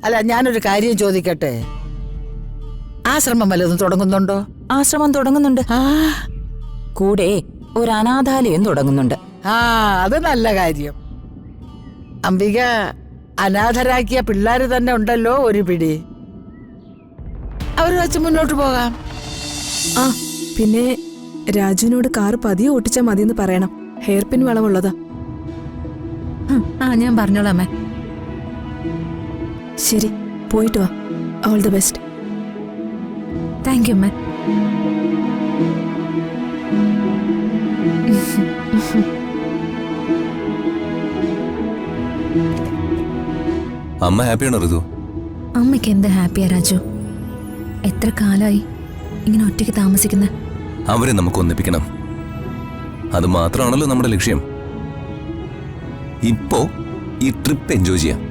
അല്ല, ഞാനൊരു കാര്യം ചോദിക്കട്ടെ, ആശ്രമം വല്ലതും തുടങ്ങുന്നുണ്ടോ? ആശ്രമം തുടങ്ങുന്നുണ്ട്. കൂടെ ഒരു അനാഥാലയം തുടങ്ങുന്നുണ്ട്. അത് നല്ല കാര്യം. അംബിക അനാഥരാക്കിയ പിള്ളേര് തന്നെ ഉണ്ടല്ലോ ഒരു പിടി. അവര് വെച്ച് മുന്നോട്ട് പോകാം. പിന്നെ രാജുവിനോട് കാറ് പതിയെ ഓട്ടിച്ചാൽ മതിയെന്ന് പറയണം. ഹെയർ പിൻ വളവുള്ളതാ. ഞാൻ പറഞ്ഞോളാം അമ്മേ. ശരി, പോയിട്ട് വാ. All the best. Thank you അമ്മേ. അമ്മ ഹാപ്പിയാണോ ഋതു? അമ്മയ്ക്ക് എന്ത് ഹാപ്പിയാ രാജു. എത്ര കാലമായി ഇങ്ങനെ ഒറ്റയ്ക്ക് താമസിക്കുന്നത്. അവരെ നമുക്ക് ഒന്നിപ്പിക്കണം. അത് മാത്രമാണല്ലോ നമ്മുടെ ലക്ഷ്യം. ഇപ്പോ ഈ ട്രിപ്പ് എൻജോയ് ചെയ്യാം.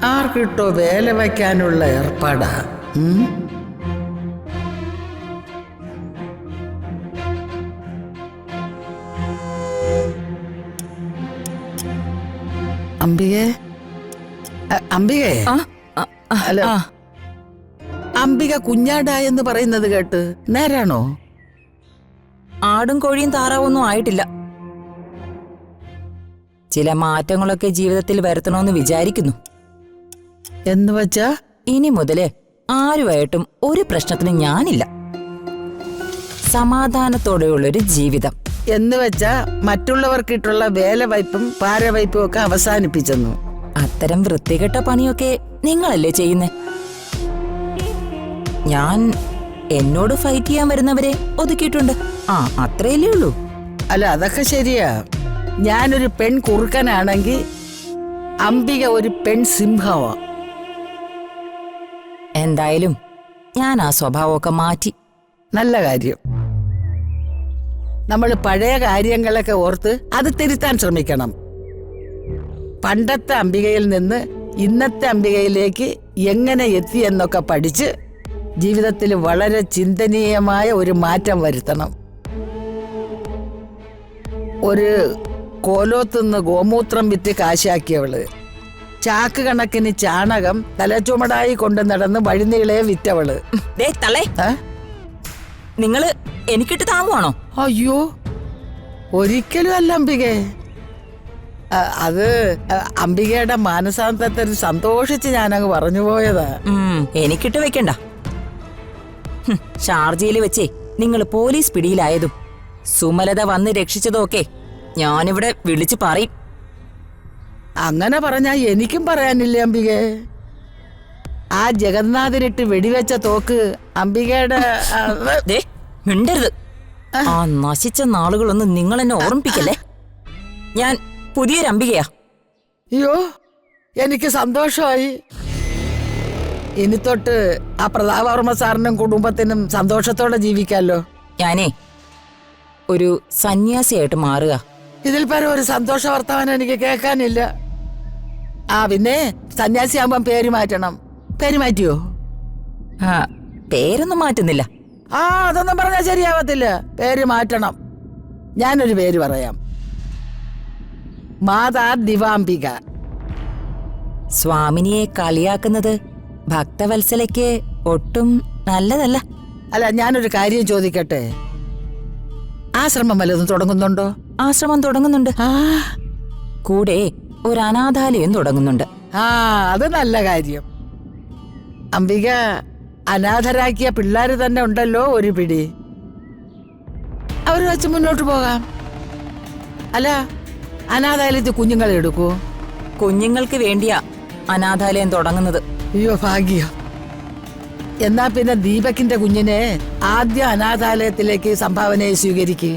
ആർക്കിട്ടോ വേല വയ്ക്കാനുള്ള ഏർപ്പാടാ. അംബികേ, അംബികേ, അല്ല, അംബിക കുഞ്ഞാടായെന്ന് പറയുന്നത് കേട്ട് നേരാണോ? ആടും കോഴിയും താറാവൊന്നും ആയിട്ടില്ല. ചില മാറ്റങ്ങളൊക്കെ ജീവിതത്തിൽ വരുത്തണമെന്ന് വിചാരിക്കുന്നു. എന്ന് വച്ചാ ഇനി മുതല് ആരുമായിട്ടും ഒരു പ്രശ്നത്തിനും ഞാനില്ല. സമാധാനത്തോടെയുള്ളൊരു ജീവിതം. എന്ന് വെച്ചാ മറ്റുള്ളവർക്കിട്ടുള്ള വേലവയ്പും പാരവയ്പും ഒക്കെ അവസാനിപ്പിച്ചെന്നു. അത്തരം വൃത്തികെട്ട പണിയൊക്കെ നിങ്ങളല്ലേ ചെയ്യുന്നേ? ഞാൻ എന്നോട് ഫൈറ്റ് ചെയ്യാൻ വരുന്നവരെ ഒതുക്കിയിട്ടുണ്ട്. അത്രയല്ലേ ഉള്ളൂ. അല്ല, അതൊക്കെ ശരിയാ. ഞാനൊരു പെൺ കുറുക്കനാണെങ്കിൽ അംബിക ഒരു പെൺ സിംഹമാ. എന്തായാലും ഞാൻ ആ സ്വഭാവമൊക്കെ മാറ്റി. നല്ല കാര്യം. നമ്മൾ പഴയ കാര്യങ്ങളൊക്കെ ഓർത്ത് അത് തിരുത്താൻ ശ്രമിക്കണം. പണ്ടത്തെ അംബികയിൽ നിന്ന് ഇന്നത്തെ അംബികയിലേക്ക് എങ്ങനെ എത്തിയെന്നൊക്കെ പഠിച്ച് ജീവിതത്തിൽ വളരെ ചിന്തനീയമായ ഒരു മാറ്റം വരുത്തണം. ഒരു കോലോത്തുനിന്ന് ഗോമൂത്രം വിറ്റ് കാശാക്കിയവള്, ചാക്ക് കണക്കിന് ചാണകം തലച്ചുമടായി കൊണ്ടു നടന്ന് വഴിനീളെ വിറ്റവള്. നിങ്ങള് എനിക്കിട്ട് താങ്ങുവാണോ? അയ്യോ, ഒരിക്കലും അല്ല അംബികേ. അത് അംബികയുടെ മാനസാന്തരത്തിൽ സന്തോഷിച്ച് ഞാനങ്ങ് പറഞ്ഞു പോയതാ. എനിക്കിട്ട് വെക്കണ്ട. ഷാർജയിൽ വെച്ചേ നിങ്ങൾ പോലീസ് പിടിയിലായതും സുമലത വന്ന് രക്ഷിച്ചതൊക്കെ ഞാനിവിടെ വിളിച്ചു പറയും. അങ്ങനെ പറഞ്ഞാ എനിക്കും പറയാനില്ലേ അംബികേ? ആ ജഗന്നാഥനിട്ട് വെടിവെച്ച തോക്ക് അംബികയുടെ മിണ്ടരുത്. ആ നശിച്ച നാളുകളൊന്നും നിങ്ങൾ എന്നെ ഓർമ്മിപ്പിക്കല്ലേ. ഞാൻ പുതിയൊരു അംബികയാ. അയ്യോ, എനിക്ക് സന്തോഷമായി. ഇനി തൊട്ട് ആ പ്രതാപവർമ്മ സാറിനും കുടുംബത്തിനും സന്തോഷത്തോടെ ജീവിക്കാലോ. ഞാനേ ഒരു സന്യാസിയായിട്ട് മാറുക. ഇതിൽ പരം ഒരു സന്തോഷ വർത്തമാനം എനിക്ക് കേൾക്കാനില്ല. പിന്നെ സന്യാസിയാകുമ്പം പേര് മാറ്റണം. പേര് മാറ്റിയോ? പേരൊന്നും മാറ്റുന്നില്ല. അതൊന്നും പറഞ്ഞാൽ ശരിയാവത്തില്ല. പേര് മാറ്റണം. ഞാനൊരു പേര് പറയാം. മാതാ ദിവാംബിക. സ്വാമിനിയെ കളിയാക്കുന്നത് ഭക്തവത്സലയ്ക്ക് ഒട്ടും നല്ലതല്ല. അല്ല, ഞാനൊരു കാര്യം ചോദിക്കട്ടെ, ആശ്രമം വല്ലതും തുടങ്ങുന്നുണ്ടോ? ആശ്രമം തുടങ്ങുന്നുണ്ട്. കൂടെ ഒരു അനാഥാലയം തുടങ്ങുന്നുണ്ട്. അത് നല്ല കാര്യം. അംബിക അനാഥരാക്കിയ പിള്ളേര് തന്നെ ഉണ്ടല്ലോ ഒരു പിടി. അവര് വെച്ച് മുന്നോട്ട് പോകാം. അല്ല, അനാഥാലയത്തിൽ കുഞ്ഞുങ്ങളെ എടുക്കൂ. കുഞ്ഞുങ്ങൾക്ക് വേണ്ടിയാ അനാഥാലയം തുടങ്ങുന്നത്. അയ്യോ, ഭാഗ്യം. എന്നാ പിന്നെ ദീപകിന്റെ കുഞ്ഞിനെ ആദ്യ അനാഥാലയത്തിലേക്ക് സംഭാവനയെ സ്വീകരിക്കുക.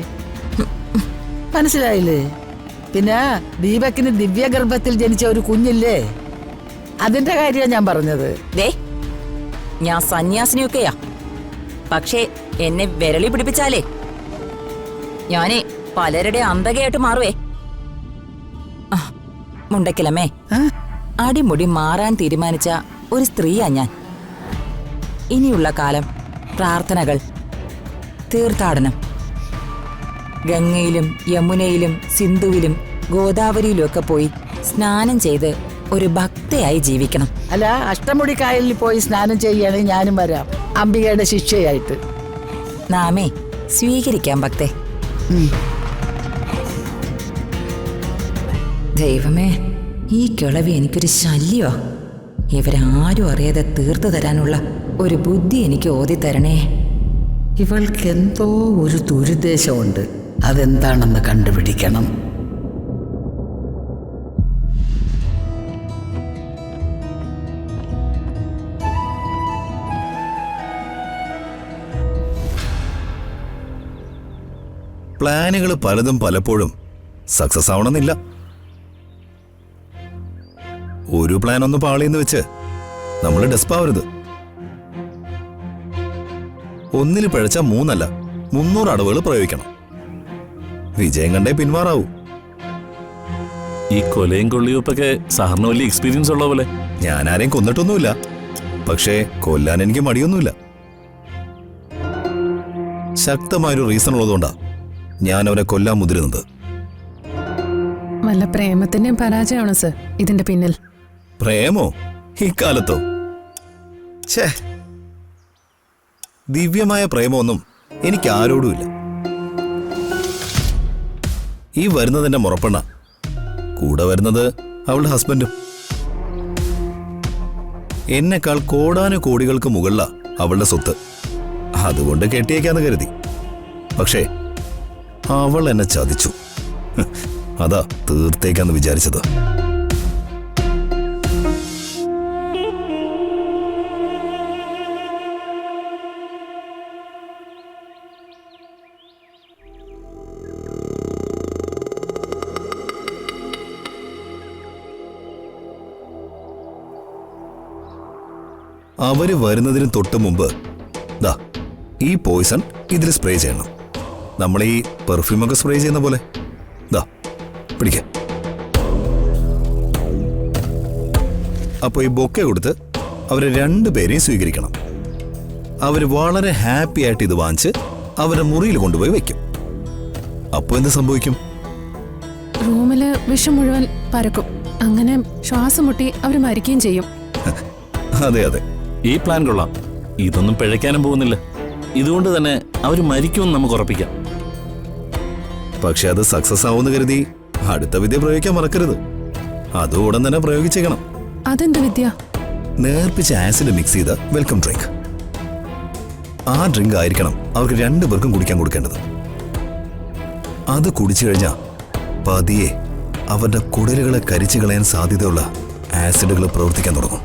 മനസ്സിലായില്ലേ? പിന്നെ ദീപകിന് ദിവ്യഗർഭത്തിൽ ജനിച്ച ഒരു കുഞ്ഞില്ലേ, അതിന്റെ കാര്യമാണ് ഞാൻ പറഞ്ഞത്. ഞാൻ സന്യാസിനിയൊക്കെയാ. പക്ഷേ എന്നെ വിരളി പിടിപ്പിച്ചാലേ ഞാനേ പലരുടെ അന്തകയായിട്ട് മാറുവേ. മുണ്ടക്കിലമ്മേ, അടിമുടി മാറാൻ തീരുമാനിച്ച ഒരു സ്ത്രീയാ ഞാൻ. ഇനിയുള്ള കാലം പ്രാർത്ഥനകൾ, തീർത്ഥാടനം, ഗംഗയിലും യമുനയിലും സിന്ധുവിലും ഗോദാവരിയിലുമൊക്കെ പോയി സ്നാനം ചെയ്ത് ഒരു ഭക്തയായി ജീവിക്കണം. അല്ല, അഷ്ടമുടി കായലിൽ പോയി സ്നാനം ചെയ്യുകയാണെങ്കിൽ ഞാനും വരാം, അംബികയുടെ ശിക്ഷയായിട്ട്. നാമേ സ്വീകരിക്കാം ഭക്തേ. ദൈവമേ, ഈ കിളവി എനിക്കൊരു ശല്യമാ. ഇവരാരും അറിയാതെ തീർത്തു തരാനുള്ള ഒരു ബുദ്ധി എനിക്ക് ഓതിത്തരണേ. ഇവൾക്ക് എന്തോ ഒരു ദുരുദ്ദേശമുണ്ട്, അതെന്താണെന്ന് കണ്ടുപിടിക്കണം. പ്ലാനുകൾ പലതും പലപ്പോഴും സക്സസ് ആവണമെന്നില്ല. ഒരു പ്ലാൻ ഒന്ന് പാളിയെന്ന് വെച്ച് നമ്മൾ ഡെസ്പാവരുത്. ഒന്നിൽ പിഴച്ച 3 അല്ല 300 അടവുകൾ പ്രയോഗിക്കണം. വിജയം കണ്ടേ പിന്മാറാവൂ. ഈ കൊലയും കൊള്ളിയൊക്കെ സാറിന് വലിയ എക്സ്പീരിയൻസ് ഉള്ള പോലെ. ഞാൻ ആരെയും കൊന്നിട്ടൊന്നുമില്ല, പക്ഷേ കൊല്ലാൻ എനിക്ക് മടിയൊന്നുമില്ല. ശക്തമായൊരു റീസൺ ഉള്ളതുകൊണ്ടാ ഞാൻ അവരെ കൊല്ലാൻ മുതിരുന്നത്. വല്ല പ്രേമത്തിന്റെയും പരാജയമാണോ സർ ഇതിന്റെ പിന്നിൽ? പ്രേമോ ഇക്കാലത്തോ? ഛേ, ദിവ്യമായ പ്രേമമൊന്നും എനിക്ക് ആരോടുമില്ല. ഈ വരുന്നതെന്റെ മുറപ്പെണ്ണ, കൂടെ വരുന്നത് അവളുടെ ഹസ്ബൻഡും. എന്നെക്കാൾ കോടാനുകോടികൾക്ക് മുകളിലാ അവളുടെ സ്വത്ത്. അതുകൊണ്ട് കെട്ടിയേക്കാന്ന് കരുതി. പക്ഷേ അവൾ എന്നെ ചതിച്ചു. അതാ തീർത്തേക്കാന്ന് വിചാരിച്ചത്. അവര് വരുന്നതിന് തൊട്ട് മുമ്പ് ദാ ഈ പോയിസൺ ഇതിൽ സ്പ്രേ ചെയ്യണം. നമ്മൾ ഈ പെർഫ്യൂമൊക്കെ സ്പ്രേ ചെയ്യുന്ന പോലെ. ദാ പിടിക്ക. അപ്പൊ ഈ ബൊക്കെ കൊടുത്ത് അവരെ 2 പേരെയും സ്വീകരിക്കണം. അവര് വളരെ ഹാപ്പി ആയിട്ട് ഇത് വാങ്ങിച്ച് അവരുടെ മുറിയിൽ കൊണ്ടുപോയി വെക്കും. അപ്പൊ എന്ത് സംഭവിക്കും? റൂമില് വിഷം മുഴുവൻ പരക്കും. അങ്ങനെ ശ്വാസം മുട്ടി അവർ മരിക്കുകയും ചെയ്യും. അതെ അതെ, ഈ പ്ലാൻ കൊള്ളാം. ഇതൊന്നും പിഴയ്ക്കാനും പോകുന്നില്ല. ഇതുകൊണ്ട് തന്നെ അവർ മരിക്കുമെന്ന് നമുക്ക് ഉറപ്പിക്കാം. പക്ഷെ അത് സക്സസ് ആവുമെന്ന് കരുതി അടുത്ത വിദ്യ പ്രയോഗിക്കാൻ മറക്കരുത്. അത് ഉടൻ തന്നെ പ്രയോഗിച്ചേക്കണം. അതെന്ത് വിദ്യ? നേർപ്പിച്ച ആസിഡ് മിക്സ് ചെയ്ത വെൽക്കം ഡ്രിങ്ക്. ആ ഡ്രിങ്ക് ആയിരിക്കണം അവർക്ക് 2 പേർക്കും കുടിക്കാൻ കൊടുക്കേണ്ടത്. അത് കുടിച്ചു കഴിഞ്ഞാൽ പതിയെ അവരുടെ കുടലുകളെ കരിച്ചു കളയാൻ സാധ്യതയുള്ള ആസിഡുകൾ പ്രവർത്തിക്കാൻ തുടങ്ങും.